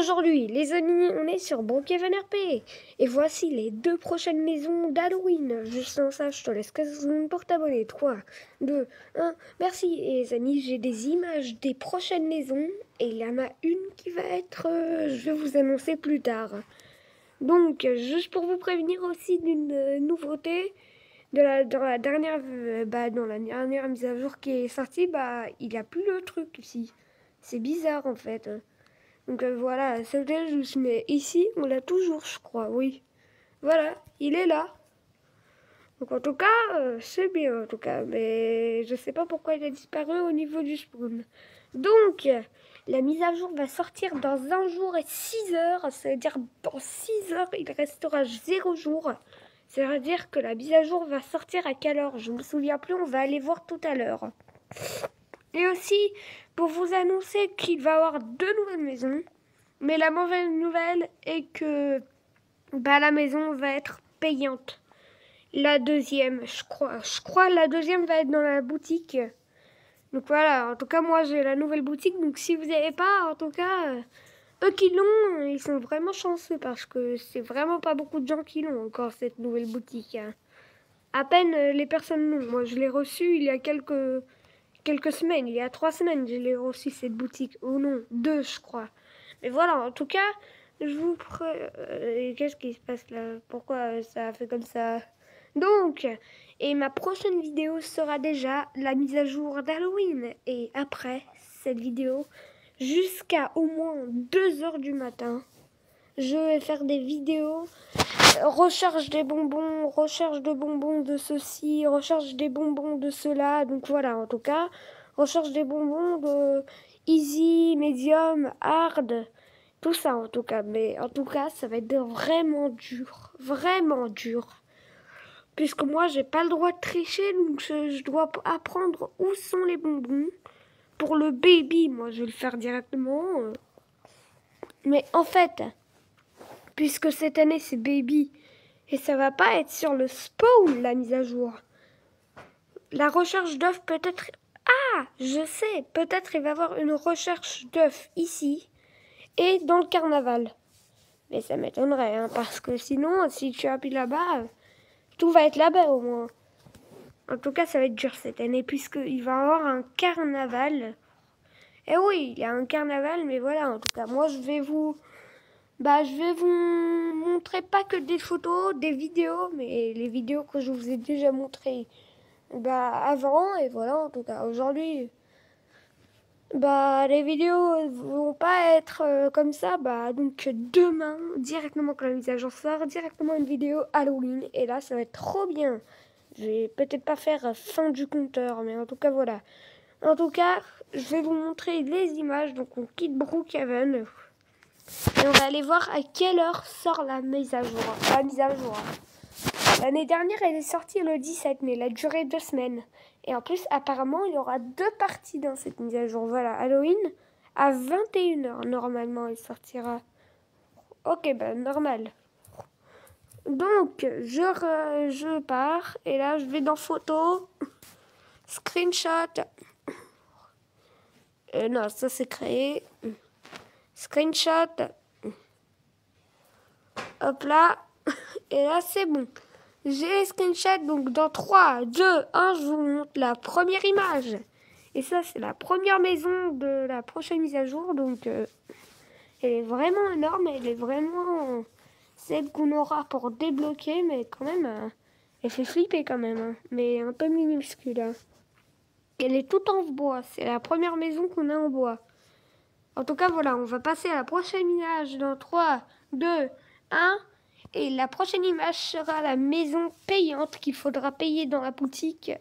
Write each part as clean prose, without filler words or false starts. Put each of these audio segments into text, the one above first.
aujourd'hui, les amis, on est sur Brookhaven RP. Et voici les 2 prochaines maisons d'Halloween. Juste sans ça, je te laisse 15 secondes pour t'abonner. 3, 2, 1. Merci. Et les amis, j'ai des images des prochaines maisons. Et il y en a une qui va être... je vais vous annoncer plus tard. Donc, juste pour vous prévenir aussi d'une nouveauté, dans la dernière mise à jour qui est sortie, il n'y a plus le truc ici. C'est bizarre en fait. Donc voilà, c'était juste, mais ici, on l'a toujours, je crois, oui. Voilà, il est là. Donc en tout cas, c'est bien en tout cas, mais je sais pas pourquoi il a disparu au niveau du spawn. Donc, la mise à jour va sortir dans 1 jour et 6 heures, c'est-à-dire dans 6 heures, il restera 0 jours. C'est-à-dire que la mise à jour va sortir à quelle heure? Je me souviens plus, on va aller voir tout à l'heure. Et aussi, pour vous annoncer qu'il va y avoir 2 nouvelles maisons. Mais la mauvaise nouvelle est que la maison va être payante. La deuxième, je crois la deuxième va être dans la boutique. Donc voilà, en tout cas moi j'ai la nouvelle boutique. Donc si vous n'avez pas, en tout cas, eux qui l'ont, ils sont vraiment chanceux parce que c'est vraiment pas beaucoup de gens qui l'ont encore cette nouvelle boutique. À peine les personnes l'ont. Moi je l'ai reçue il y a quelques semaines, il y a 3 semaines je l'ai reçue cette boutique. Ou non, 2 je crois. Mais voilà, en tout cas, je vous qu'est-ce qui se passe là? Pourquoi ça a fait comme ça? Donc, et ma prochaine vidéo sera déjà la mise à jour d'Halloween. Et après cette vidéo, jusqu'à au moins 2 heures du matin, je vais faire des vidéos recherche des bonbons, recherche de bonbons de ceci, recherche des bonbons de cela. Donc voilà, en tout cas, recherche des bonbons de easy, medium, hard, tout ça en tout cas. Mais en tout cas, ça va être vraiment dur. Puisque moi, j'ai pas le droit de tricher, donc je dois apprendre où sont les bonbons. Pour le baby, moi, je vais le faire directement. Mais en fait, puisque cette année, c'est baby, et ça va pas être sur le spawn, la mise à jour. La recherche d'œufs peut-être... Ah, je sais, peut-être il va y avoir une recherche d'œufs ici et dans le carnaval. Mais ça m'étonnerait, hein, parce que sinon, si tu appuies là-bas, tout va être là-bas au moins. En tout cas, ça va être dur cette année, puisqu'il va y avoir un carnaval. Et oui, il y a un carnaval, mais voilà, en tout cas, moi, je vais vous montrer pas que des photos, des vidéos, mais les vidéos que je vous ai déjà montrées avant. Et voilà, en tout cas, aujourd'hui, les vidéos vont pas être comme ça. Donc demain, directement quand la mise à jour sort, directement une vidéo Halloween. Et là, ça va être trop bien. Je vais peut-être pas faire fin du compteur, mais en tout cas, voilà. En tout cas, je vais vous montrer les images. Donc on quitte Brookhaven. Et on va aller voir à quelle heure sort la mise à jour. L'année dernière, elle est sortie le 17, mais elle a duré 2 semaines. Et en plus, apparemment, il y aura 2 parties dans cette mise à jour. Voilà, Halloween, à 21h, normalement, elle sortira. Ok, normal. Donc, je pars, et là, je vais dans photo, screenshot. Non, ça, c'est créé. Screenshot. Hop là. Et là, c'est bon. J'ai les screenshots, donc dans 3, 2, 1, je vous montre la première image. Et ça, c'est la première maison de la prochaine mise à jour. Donc, elle est vraiment énorme. Elle est vraiment celle qu'on aura pour débloquer. Mais quand même, elle fait flipper quand même. Hein, mais un peu minuscule. Hein. Elle est toute en bois. C'est la première maison qu'on a en bois. En tout cas, voilà, on va passer à la prochaine image dans 3, 2, 1. Et la prochaine image sera la maison payante qu'il faudra payer dans la boutique.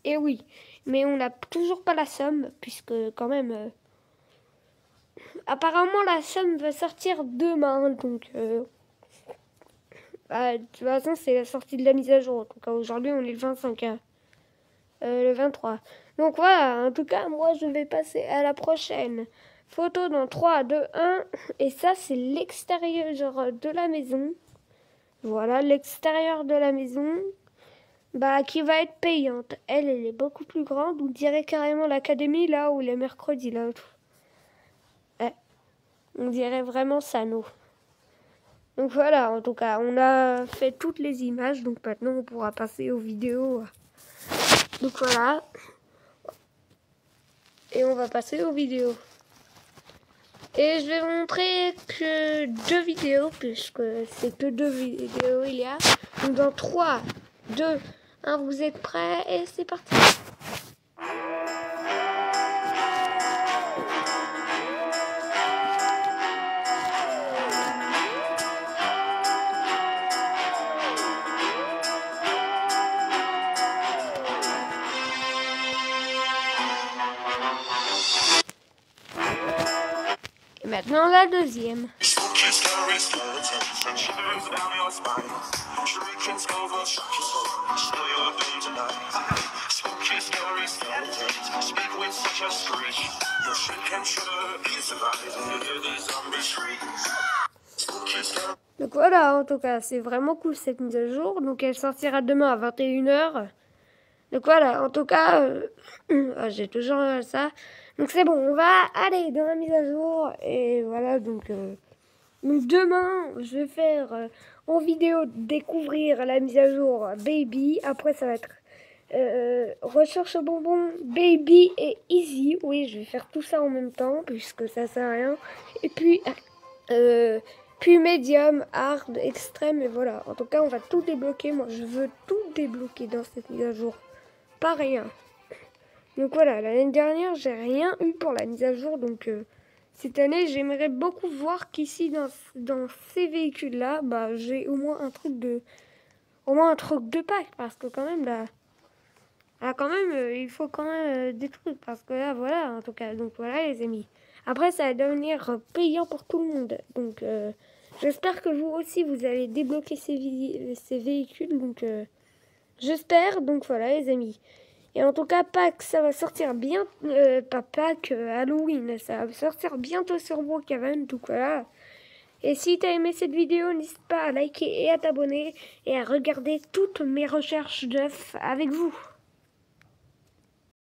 Et oui, mais on n'a toujours pas la somme, puisque quand même... apparemment, la somme va sortir demain, donc... de toute façon, c'est la sortie de la mise à jour. En tout cas, aujourd'hui, on est le 25, hein. Le 23. Donc voilà, en tout cas, moi, je vais passer à la prochaine photo dans 3, 2, 1. Et ça, c'est l'extérieur de la maison. Voilà l'extérieur de la maison, qui va être payante. Elle est beaucoup plus grande. On dirait carrément l'académie là où les mercredis là. On dirait vraiment Sano. Donc voilà, en tout cas, on a fait toutes les images. Donc maintenant, on pourra passer aux vidéos. Donc voilà. Et on va passer aux vidéos. Et je vais vous montrer que 2 vidéos, puisque c'est que 2 vidéos il y a. Donc dans 3, 2, 1, vous êtes prêts et c'est parti. Et maintenant la deuxième. Donc voilà, en tout cas, c'est vraiment cool cette mise à jour. Donc elle sortira demain à 21h. Donc voilà, en tout cas, j'ai toujours ça. Donc c'est bon, on va aller dans la mise à jour. Et voilà, donc demain, je vais faire en vidéo découvrir la mise à jour Baby. Après, ça va être recherche bonbons Baby et Easy. Oui, je vais faire tout ça en même temps, puisque ça sert à rien. Et puis médium, hard, extrême, et voilà. En tout cas, on va tout débloquer. Moi, je veux tout débloquer dans cette mise à jour. Pas rien. Donc voilà, l'année dernière, j'ai rien eu pour la mise à jour. Donc cette année, j'aimerais beaucoup voir qu'ici, dans ces véhicules-là, bah, j'ai au moins un truc de pack. Parce que quand même, là quand même, il faut quand même des trucs. Parce que là, voilà, en tout cas. Donc voilà, les amis. Après, ça va devenir payant pour tout le monde. Donc j'espère que vous aussi, vous allez débloquer ces véhicules. Donc j'espère. Donc voilà, les amis. Et en tout cas, Pâques, ça va sortir bien, pas Pâques, Halloween, ça va sortir bientôt sur Brookhaven, donc voilà. Et si t'as aimé cette vidéo, n'hésite pas à liker et à t'abonner et à regarder toutes mes recherches d'œufs avec vous.